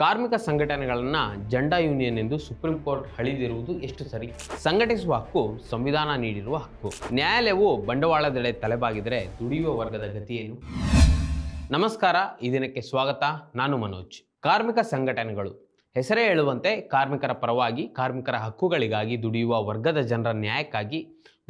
ಕಾರ್ಮಿಕ ಸಂಘಟನೆಗಳನ್ನು ಜೆಂಡಾ ಯೂನಿಯನ್ ಎಂದು ಸುಪ್ರೀಂ ಕೋರ್ಟ್ ಹಳಿದಿರುವುದು ಎಷ್ಟು ಸರಿ? ಸಂಘಟಿಸುವ ಹಕ್ಕು ಸಂವಿಧಾನ ನೀಡಿರುವ ಹಕ್ಕು. ನ್ಯಾಯಾಲಯವು ಬಂಡವಾಳದೆಡೆ ತಲೆಬಾಗಿದರೆ ದುಡಿಯುವ ವರ್ಗದ ಗತಿಯೇನು? ನಮಸ್ಕಾರ, ಈ ದಿನಕ್ಕೆ ಸ್ವಾಗತ. ನಾನು ಮನೋಜ್. ಕಾರ್ಮಿಕ ಸಂಘಟನೆಗಳು ಹೆಸರೇ ಹೇಳುವಂತೆ ಕಾರ್ಮಿಕರ ಪರವಾಗಿ, ಕಾರ್ಮಿಕರ ಹಕ್ಕುಗಳಿಗಾಗಿ ದುಡಿಯುವ ವರ್ಗದ ಜನರ ನ್ಯಾಯಕ್ಕಾಗಿ,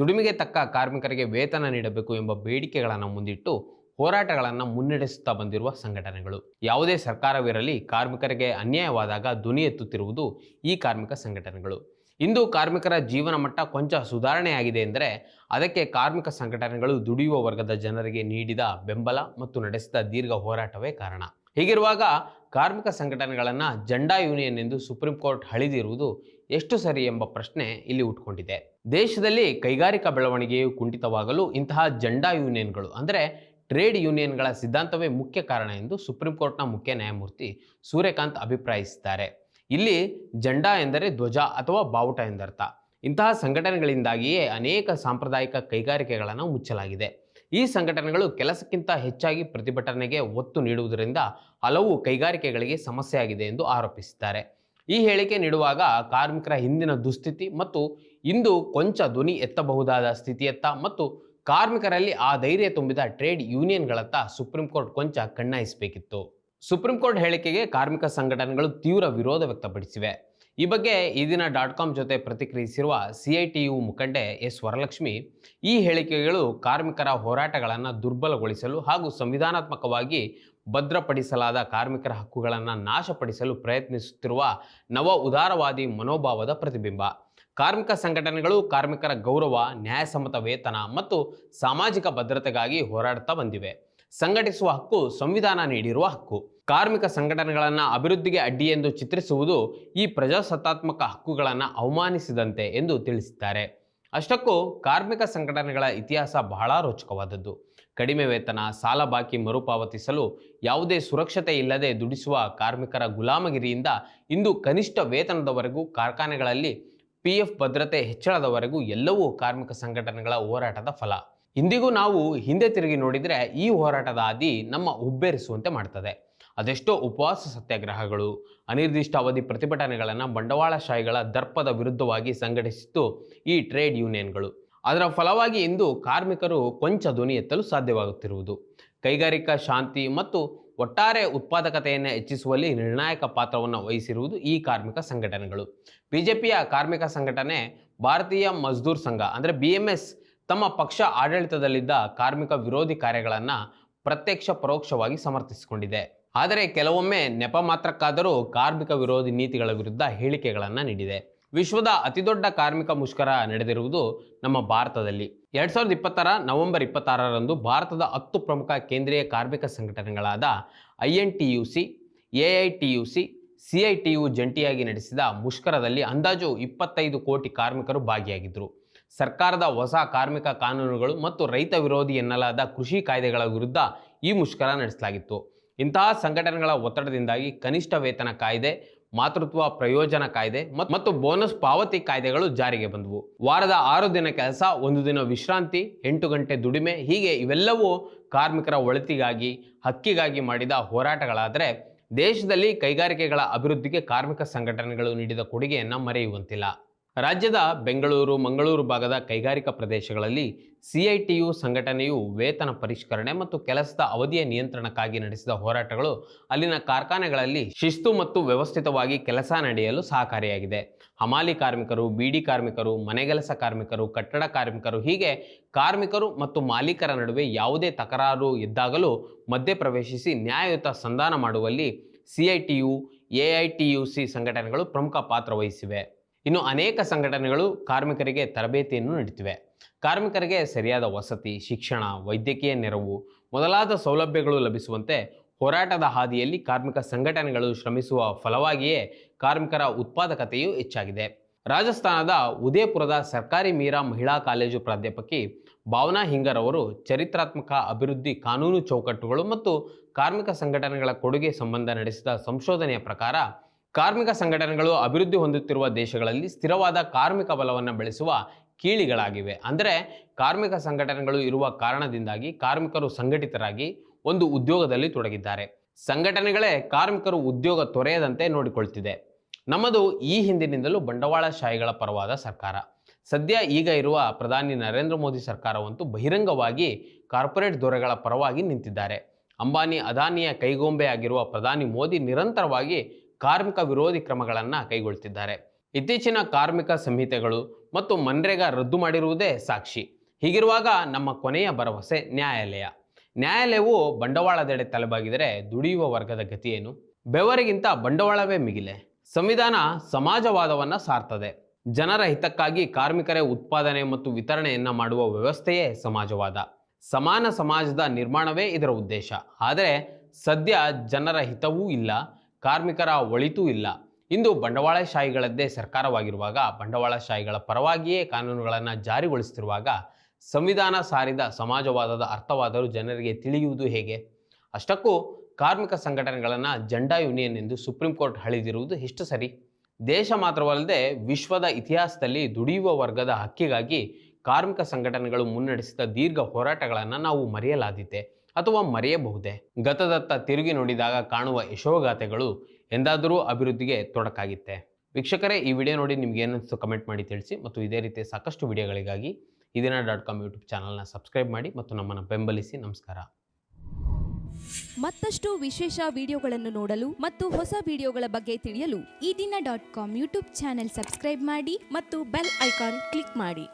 ದುಡಿಮೆಗೆ ತಕ್ಕ ಕಾರ್ಮಿಕರಿಗೆ ವೇತನ ನೀಡಬೇಕು ಎಂಬ ಬೇಡಿಕೆಗಳನ್ನು ಮುಂದಿಟ್ಟು ಹೋರಾಟಗಳನ್ನು ಮುನ್ನಡೆಸುತ್ತಾ ಬಂದಿರುವ ಸಂಘಟನೆಗಳು. ಯಾವುದೇ ಸರ್ಕಾರವಿರಲಿ, ಕಾರ್ಮಿಕರಿಗೆ ಅನ್ಯಾಯವಾದಾಗ ಧ್ವನಿ ಎತ್ತುತ್ತಿರುವುದು ಈ ಕಾರ್ಮಿಕ ಸಂಘಟನೆಗಳು. ಇಂದು ಕಾರ್ಮಿಕರ ಜೀವನ ಮಟ್ಟ ಕೊಂಚ ಸುಧಾರಣೆಯಾಗಿದೆ ಎಂದರೆ ಅದಕ್ಕೆ ಕಾರ್ಮಿಕ ಸಂಘಟನೆಗಳು ದುಡಿಯುವ ವರ್ಗದ ಜನರಿಗೆ ನೀಡಿದ ಬೆಂಬಲ ಮತ್ತು ನಡೆಸಿದ ದೀರ್ಘ ಹೋರಾಟವೇ ಕಾರಣ. ಹೀಗಿರುವಾಗ ಕಾರ್ಮಿಕ ಸಂಘಟನೆಗಳನ್ನು ಜೆಂಡಾ ಯೂನಿಯನ್ ಎಂದು ಸುಪ್ರೀಂ ಕೋರ್ಟ್ ಹಳಿದಿರುವುದು ಎಷ್ಟು ಸರಿ ಎಂಬ ಪ್ರಶ್ನೆ ಇಲ್ಲಿ ಉಟ್ಕೊಂಡಿದೆ. ದೇಶದಲ್ಲಿ ಕೈಗಾರಿಕಾ ಬೆಳವಣಿಗೆಯು ಕುಂಠಿತವಾಗಲು ಇಂತಹ ಜೆಂಡಾ ಯೂನಿಯನ್ಗಳು ಅಂದರೆ ಟ್ರೇಡ್ ಯೂನಿಯನ್ಗಳ ಸಿದ್ಧಾಂತವೇ ಮುಖ್ಯ ಕಾರಣ ಎಂದು ಸುಪ್ರೀಂ ಕೋರ್ಟ್ನ ಮುಖ್ಯ ನ್ಯಾಯಮೂರ್ತಿ ಸೂರ್ಯಕಾಂತ್ ಅಭಿಪ್ರಾಯಿಸಿದ್ದಾರೆ. ಇಲ್ಲಿ ಜೆಂಡಾ ಎಂದರೆ ಧ್ವಜ ಅಥವಾ ಬಾವುಟ ಎಂದರ್ಥ. ಇಂತಹ ಸಂಘಟನೆಗಳಿಂದಾಗಿಯೇ ಅನೇಕ ಸಾಂಪ್ರದಾಯಿಕ ಕೈಗಾರಿಕೆಗಳನ್ನು ಮುಚ್ಚಲಾಗಿದೆ. ಈ ಸಂಘಟನೆಗಳು ಕೆಲಸಕ್ಕಿಂತ ಹೆಚ್ಚಾಗಿ ಪ್ರತಿಭಟನೆಗೆ ಒತ್ತು ನೀಡುವುದರಿಂದ ಹಲವು ಕೈಗಾರಿಕೆಗಳಿಗೆ ಸಮಸ್ಯೆಯಾಗಿದೆ ಎಂದು ಆರೋಪಿಸಿದ್ದಾರೆ. ಈ ಹೇಳಿಕೆ ನೀಡುವಾಗ ಕಾರ್ಮಿಕರ ಹಿಂದಿನ ದುಸ್ಥಿತಿ ಮತ್ತು ಇಂದು ಕೊಂಚ ಧ್ವನಿ ಎತ್ತಬಹುದಾದ ಸ್ಥಿತಿಯತ್ತ ಮತ್ತು ಕಾರ್ಮಿಕರಲ್ಲಿ ಆ ಧೈರ್ಯ ತುಂಬಿದ ಟ್ರೇಡ್ ಯೂನಿಯನ್ಗಳತ್ತ ಸುಪ್ರೀಂ ಕೋರ್ಟ್ ಕೊಂಚ ಕಣ್ಣಾಯಿಸಬೇಕಿತ್ತು. ಸುಪ್ರೀಂ ಕೋರ್ಟ್ ಹೇಳಿಕೆಗೆ ಕಾರ್ಮಿಕ ಸಂಘಟನೆಗಳು ತೀವ್ರ ವಿರೋಧ ವ್ಯಕ್ತಪಡಿಸಿವೆ. ಈ ಬಗ್ಗೆ ಈ ದಿನ .com ಜೊತೆ ಪ್ರತಿಕ್ರಿಯಿಸಿರುವ CITU ಮುಖಂಡೆ ಎಸ್ ವರಲಕ್ಷ್ಮಿ, ಈ ಹೇಳಿಕೆಗಳು ಕಾರ್ಮಿಕರ ಹೋರಾಟಗಳನ್ನು ದುರ್ಬಲಗೊಳಿಸಲು ಹಾಗೂ ಸಂವಿಧಾನಾತ್ಮಕವಾಗಿ ಭದ್ರಪಡಿಸಲಾದ ಕಾರ್ಮಿಕರ ಹಕ್ಕುಗಳನ್ನು ನಾಶಪಡಿಸಲು ಪ್ರಯತ್ನಿಸುತ್ತಿರುವ ನವ ಉದಾರವಾದಿ ಮನೋಭಾವದ ಪ್ರತಿಬಿಂಬ. ಕಾರ್ಮಿಕ ಸಂಘಟನೆಗಳು ಕಾರ್ಮಿಕರ ಗೌರವ, ನ್ಯಾಯಸಮ್ಮತ ವೇತನ ಮತ್ತು ಸಾಮಾಜಿಕ ಭದ್ರತೆಗಾಗಿ ಹೋರಾಡುತ್ತಾ ಬಂದಿವೆ. ಸಂಘಟಿಸುವ ಹಕ್ಕು ಸಂವಿಧಾನ ನೀಡಿರುವ ಹಕ್ಕು. ಕಾರ್ಮಿಕ ಸಂಘಟನೆಗಳನ್ನು ಅಭಿವೃದ್ಧಿಗೆ ಅಡ್ಡಿ ಎಂದು ಚಿತ್ರಿಸುವುದು ಈ ಪ್ರಜಾಸತ್ತಾತ್ಮಕ ಹಕ್ಕುಗಳನ್ನು ಅವಮಾನಿಸಿದಂತೆ ಎಂದು ತಿಳಿಸಿದ್ದಾರೆ. ಅಷ್ಟಕ್ಕೂ ಕಾರ್ಮಿಕ ಸಂಘಟನೆಗಳ ಇತಿಹಾಸ ಬಹಳ ರೋಚಕವಾದದ್ದು. ಕಡಿಮೆ ವೇತನ, ಸಾಲ ಬಾಕಿ ಮರುಪಾವತಿಸಲು ಯಾವುದೇ ಸುರಕ್ಷತೆ ಇಲ್ಲದೆ ದುಡಿಸುವ ಕಾರ್ಮಿಕರ ಗುಲಾಮಗಿರಿಯಿಂದ ಇಂದು ಕನಿಷ್ಠ ವೇತನದವರೆಗೂ, ಕಾರ್ಖಾನೆಗಳಲ್ಲಿ PF ಭದ್ರತೆ ಹೆಚ್ಚಳದವರೆಗೂ ಎಲ್ಲವೂ ಕಾರ್ಮಿಕ ಸಂಘಟನೆಗಳ ಹೋರಾಟದ ಫಲ. ಇಂದಿಗೂ ನಾವು ಹಿಂದೆ ತಿರುಗಿ ನೋಡಿದರೆ ಈ ಹೋರಾಟದ ಹಾದಿ ನಮ್ಮ ಹುಬ್ಬೇರಿಸುವಂತೆ ಮಾಡ್ತದೆ. ಅದೆಷ್ಟೋ ಉಪವಾಸ ಸತ್ಯಾಗ್ರಹಗಳು, ಅನಿರ್ದಿಷ್ಟ ಅವಧಿ ಪ್ರತಿಭಟನೆಗಳನ್ನು ಬಂಡವಾಳಶಾಹಿಗಳ ದರ್ಪದ ವಿರುದ್ಧವಾಗಿ ಸಂಘಟಿಸಿದ್ದು ಈ ಟ್ರೇಡ್ ಯೂನಿಯನ್ಗಳು. ಅದರ ಫಲವಾಗಿ ಇಂದು ಕಾರ್ಮಿಕರು ಕೊಂಚ ಧ್ವನಿ ಎತ್ತಲು ಸಾಧ್ಯವಾಗುತ್ತಿರುವುದು. ಕೈಗಾರಿಕಾ ಶಾಂತಿ ಮತ್ತು ಒಟ್ಟಾರೆ ಉತ್ಪಾದಕತೆಯನ್ನು ಹೆಚ್ಚಿಸುವಲ್ಲಿ ನಿರ್ಣಾಯಕ ಪಾತ್ರವನ್ನು ವಹಿಸಿರುವುದು ಈ ಕಾರ್ಮಿಕ ಸಂಘಟನೆಗಳು. ಬಿಜೆಪಿಯ ಕಾರ್ಮಿಕ ಸಂಘಟನೆ ಭಾರತೀಯ ಮಜ್ದೂರ್ ಸಂಘ ಅಂದರೆ BMS ತಮ್ಮ ಪಕ್ಷ ಆಡಳಿತದಲ್ಲಿದ್ದ ಕಾರ್ಮಿಕ ವಿರೋಧಿ ಕಾರ್ಯಗಳನ್ನು ಪ್ರತ್ಯಕ್ಷ ಪರೋಕ್ಷವಾಗಿ ಸಮರ್ಥಿಸಿಕೊಂಡಿದೆ. ಆದರೆ ಕೆಲವೊಮ್ಮೆ ನೆಪ ಮಾತ್ರಕ್ಕಾದರೂ ಕಾರ್ಮಿಕ ವಿರೋಧಿ ನೀತಿಗಳ ವಿರುದ್ಧ ಹೇಳಿಕೆಗಳನ್ನು ನೀಡಿದೆ. ವಿಶ್ವದ ಅತಿದೊಡ್ಡ ಕಾರ್ಮಿಕ ಮುಷ್ಕರ ನಡೆದಿರುವುದು ನಮ್ಮ ಭಾರತದಲ್ಲಿ. 2020 ನವೆಂಬರ್ 26ರಂದು ಭಾರತದ 10 ಪ್ರಮುಖ ಕೇಂದ್ರೀಯ ಕಾರ್ಮಿಕ ಸಂಘಟನೆಗಳಾದ INTUC, AITUC, CITU ಜಂಟಿಯಾಗಿ ನಡೆಸಿದ ಮುಷ್ಕರದಲ್ಲಿ ಅಂದಾಜು 25 ಕೋಟಿ ಕಾರ್ಮಿಕರು ಭಾಗಿಯಾಗಿದ್ದರು. ಸರ್ಕಾರದ ಹೊಸ ಕಾರ್ಮಿಕ ಕಾನೂನುಗಳು ಮತ್ತು ರೈತ ವಿರೋಧಿ ಎನ್ನಲಾದ ಕೃಷಿ ಕಾಯ್ದೆಗಳ ವಿರುದ್ಧ ಈ ಮುಷ್ಕರ ನಡೆಸಲಾಗಿತ್ತು. ಇಂತಹ ಸಂಘಟನೆಗಳ ಒತ್ತಡದಿಂದಾಗಿ ಕನಿಷ್ಠ ವೇತನ ಕಾಯ್ದೆ, ಮಾತೃತ್ವ ಪ್ರಯೋಜನ ಕಾಯ್ದೆ ಮತ್ತು ಬೋನಸ್ ಪಾವತಿ ಕಾಯ್ದೆಗಳು ಜಾರಿಗೆ ಬಂದವು. ವಾರದ 6 ದಿನ ಕೆಲಸ, 1 ದಿನ ವಿಶ್ರಾಂತಿ, 8 ಗಂಟೆ ದುಡಿಮೆ, ಹೀಗೆ ಇವೆಲ್ಲವೂ ಕಾರ್ಮಿಕರ ಒಳಿತಿಗಾಗಿ, ಹಕ್ಕಿಗಾಗಿ ಮಾಡಿದ ಹೋರಾಟಗಳಾದರೆ ದೇಶದಲ್ಲಿ ಕೈಗಾರಿಕೆಗಳ ಅಭಿವೃದ್ಧಿಗೆ ಕಾರ್ಮಿಕ ಸಂಘಟನೆಗಳು ನೀಡಿದ ಕೊಡುಗೆಯನ್ನು ಮರೆಯುವಂತಿಲ್ಲ. ರಾಜ್ಯದ ಬೆಂಗಳೂರು, ಮಂಗಳೂರು ಭಾಗದ ಕೈಗಾರಿಕಾ ಪ್ರದೇಶಗಳಲ್ಲಿ CITU ಸಂಘಟನೆಯು ವೇತನ ಪರಿಷ್ಕರಣೆ ಮತ್ತು ಕೆಲಸದ ಅವಧಿಯ ನಿಯಂತ್ರಣಕ್ಕಾಗಿ ನಡೆಸಿದ ಹೋರಾಟಗಳು ಅಲ್ಲಿನ ಕಾರ್ಖಾನೆಗಳಲ್ಲಿ ಶಿಸ್ತು ಮತ್ತು ವ್ಯವಸ್ಥಿತವಾಗಿ ಕೆಲಸ ನಡೆಯಲು ಸಹಕಾರಿಯಾಗಿದೆ. ಹಮಾಲಿ ಕಾರ್ಮಿಕರು, ಬೀಡಿ ಕಾರ್ಮಿಕರು, ಮನೆಗೆಲಸ ಕಾರ್ಮಿಕರು, ಕಟ್ಟಡ ಕಾರ್ಮಿಕರು, ಹೀಗೆ ಕಾರ್ಮಿಕರು ಮತ್ತು ಮಾಲೀಕರ ನಡುವೆ ಯಾವುದೇ ತಕರಾರು ಎದ್ದಾಗಲೂ ಮಧ್ಯಪ್ರವೇಶಿಸಿ ನ್ಯಾಯಯುತ ಸಂಧಾನ ಮಾಡುವಲ್ಲಿ CITU, AITUC ಸಂಘಟನೆಗಳು ಪ್ರಮುಖ ಪಾತ್ರ ವಹಿಸಿವೆ. ಇನ್ನು ಅನೇಕ ಸಂಘಟನೆಗಳು ಕಾರ್ಮಿಕರಿಗೆ ತರಬೇತಿಯನ್ನು ನೀಡುತ್ತಿವೆ. ಕಾರ್ಮಿಕರಿಗೆ ಸರಿಯಾದ ವಸತಿ, ಶಿಕ್ಷಣ, ವೈದ್ಯಕೀಯ ನೆರವು ಮೊದಲಾದ ಸೌಲಭ್ಯಗಳು ಲಭಿಸುವಂತೆ ಹೋರಾಟದ ಹಾದಿಯಲ್ಲಿ ಕಾರ್ಮಿಕ ಸಂಘಟನೆಗಳು ಶ್ರಮಿಸುವ ಫಲವಾಗಿಯೇ ಕಾರ್ಮಿಕರ ಉತ್ಪಾದಕತೆಯು ಹೆಚ್ಚಾಗಿದೆ. ರಾಜಸ್ಥಾನದ ಉದಯಪುರದ ಸರ್ಕಾರಿ ಮೀರಾ ಮಹಿಳಾ ಕಾಲೇಜು ಪ್ರಾಧ್ಯಾಪಕಿ ಭಾವನಾ ಹಿಂಗರ್ ಅವರು ಚರಿತ್ರಾತ್ಮಕ ಅಭಿವೃದ್ಧಿ ಕಾನೂನು ಚೌಕಟ್ಟುಗಳು ಮತ್ತು ಕಾರ್ಮಿಕ ಸಂಘಟನೆಗಳ ಕೊಡುಗೆ ಸಂಬಂಧ ನಡೆಸಿದ ಸಂಶೋಧನೆಯ ಪ್ರಕಾರ ಕಾರ್ಮಿಕ ಸಂಘಟನೆಗಳು ಅಭಿವೃದ್ಧಿ ಹೊಂದುತ್ತಿರುವ ದೇಶಗಳಲ್ಲಿ ಸ್ಥಿರವಾದ ಕಾರ್ಮಿಕ ಬಲವನ್ನು ಬೆಳೆಸುವ ಕೀಳಿಗಳಾಗಿವೆ. ಅಂದರೆ ಕಾರ್ಮಿಕ ಸಂಘಟನೆಗಳು ಇರುವ ಕಾರಣದಿಂದಾಗಿ ಕಾರ್ಮಿಕರು ಸಂಘಟಿತರಾಗಿ ಒಂದು ಉದ್ಯೋಗದಲ್ಲಿ ತೊಡಗಿದ್ದಾರೆ. ಸಂಘಟನೆಗಳೇ ಕಾರ್ಮಿಕರು ಉದ್ಯೋಗ ತೊರೆಯದಂತೆ ನೋಡಿಕೊಳ್ತಿದೆ. ನಮ್ಮದು ಈ ಹಿಂದಿನಿಂದಲೂ ಬಂಡವಾಳಶಾಹಿಗಳ ಪರವಾದ ಸರ್ಕಾರ. ಸದ್ಯ ಈಗ ಇರುವ ಪ್ರಧಾನಿ ನರೇಂದ್ರ ಮೋದಿ ಸರ್ಕಾರವಂತೂ ಬಹಿರಂಗವಾಗಿ ಕಾರ್ಪೊರೇಟ್ ದೊರೆಗಳ ಪರವಾಗಿ ನಿಂತಿದ್ದಾರೆ. ಅಂಬಾನಿ ಅದಾನಿಯ ಕೈಗೊಂಬೆ ಆಗಿರುವ ಪ್ರಧಾನಿ ಮೋದಿ ನಿರಂತರವಾಗಿ ಕಾರ್ಮಿಕ ವಿರೋಧಿ ಕ್ರಮಗಳನ್ನು ಕೈಗೊಳ್ತಿದ್ದಾರೆ. ಇತ್ತೀಚಿನ ಕಾರ್ಮಿಕ ಸಂಹಿತೆಗಳು ಮತ್ತು ಮನ್ರೇಗಾ ರದ್ದು ಮಾಡಿರುವುದೇ ಸಾಕ್ಷಿ. ಹೀಗಿರುವಾಗ ನಮ್ಮ ಕೊನೆಯ ಭರವಸೆ ನ್ಯಾಯಾಲಯ. ನ್ಯಾಯಾಲಯವು ಬಂಡವಾಳದೆಡೆ ತಲೆಬಾಗಿದರೆ ದುಡಿಯುವ ವರ್ಗದ ಗತಿಯೇನು? ಬೆವರಿಗಿಂತ ಬಂಡವಾಳವೇ ಮಿಗಿಲೆ. ಸಂವಿಧಾನ ಸಮಾಜವಾದವನ್ನು ಸಾರ್ತದೆ. ಜನರ ಹಿತಕ್ಕಾಗಿ ಕಾರ್ಮಿಕರೇ ಉತ್ಪಾದನೆ ಮತ್ತು ವಿತರಣೆಯನ್ನು ಮಾಡುವ ವ್ಯವಸ್ಥೆಯೇ ಸಮಾಜವಾದ. ಸಮಾನ ಸಮಾಜದ ನಿರ್ಮಾಣವೇ ಇದರ ಉದ್ದೇಶ. ಆದರೆ ಸದ್ಯ ಜನರ ಹಿತವೂ ಇಲ್ಲ, ಕಾರ್ಮಿಕರ ಒಳಿತೂ ಇಲ್ಲ. ಇಂದು ಬಂಡವಾಳಶಾಹಿಗಳದ್ದೇ ಸರ್ಕಾರವಾಗಿರುವಾಗ, ಬಂಡವಾಳಶಾಹಿಗಳ ಪರವಾಗಿಯೇ ಕಾನೂನುಗಳನ್ನು ಜಾರಿಗೊಳಿಸುತ್ತಿರುವಾಗ ಸಂವಿಧಾನ ಸಾರಿದ ಸಮಾಜವಾದದ ಅರ್ಥವಾದರೂ ಜನರಿಗೆ ತಿಳಿಯುವುದು ಹೇಗೆ? ಅಷ್ಟಕ್ಕೂ ಕಾರ್ಮಿಕ ಸಂಘಟನೆಗಳನ್ನು ಜೆಂಡಾ ಯೂನಿಯನ್ ಎಂದು ಸುಪ್ರೀಂ ಕೋರ್ಟ್ ಹಳಿದಿರುವುದು ಎಷ್ಟು ಸರಿ? ದೇಶ ಮಾತ್ರವಲ್ಲದೆ ವಿಶ್ವದ ಇತಿಹಾಸದಲ್ಲಿ ದುಡಿಯುವ ವರ್ಗದ ಹಕ್ಕಿಗಾಗಿ ಕಾರ್ಮಿಕ ಸಂಘಟನೆಗಳು ಮುನ್ನಡೆಸಿದ ದೀರ್ಘ ಹೋರಾಟಗಳನ್ನು ನಾವು ಮರೆಯಲಾದೀತೆ ಅಥವಾ ಮರೆಯಬಹುದೇ? ಗತದತ್ತ ತಿರುಗಿ ನೋಡಿದಾಗ ಕಾಣುವ ಯಶೋಗಾಥೆಗಳು ಎಂದಾದರೂ ಅಭಿವೃದ್ಧಿಗೆ ತೊಡಕಾಗಿತ್ತೆ? ವೀಕ್ಷಕರೇ, ಈ ವಿಡಿಯೋ ನೋಡಿ ನಿಮ್ಗೆ ಏನಿಸ್ತು ಕಮೆಂಟ್ ಮಾಡಿ ತಿಳಿಸಿ. ಮತ್ತು ಇದೇ ರೀತಿಯ ಸಾಕಷ್ಟು ವಿಡಿಯೋಗಳಿಗಾಗಿ ಇದೀನ.com ಯೂಟ್ಯೂಬ್ ಚಾನಲ್ನ ಸಬ್ಸ್ಕ್ರೈಬ್ ಮಾಡಿ ಮತ್ತು ನಮ್ಮನ್ನು ಬೆಂಬಲಿಸಿ. ನಮಸ್ಕಾರ. ಮತ್ತಷ್ಟು ವಿಶೇಷ ವಿಡಿಯೋಗಳನ್ನು ನೋಡಲು ಮತ್ತು ಹೊಸ ವಿಡಿಯೋಗಳ ಬಗ್ಗೆ ತಿಳಿಯಲು ಇದೀನ.com ಯೂಟ್ಯೂಬ್ ಚಾನೆಲ್ ಸಬ್ಸ್ಕ್ರೈಬ್ ಮಾಡಿ ಮತ್ತು ಬೆಲ್ ಐಕಾನ್ ಕ್ಲಿಕ್ ಮಾಡಿ.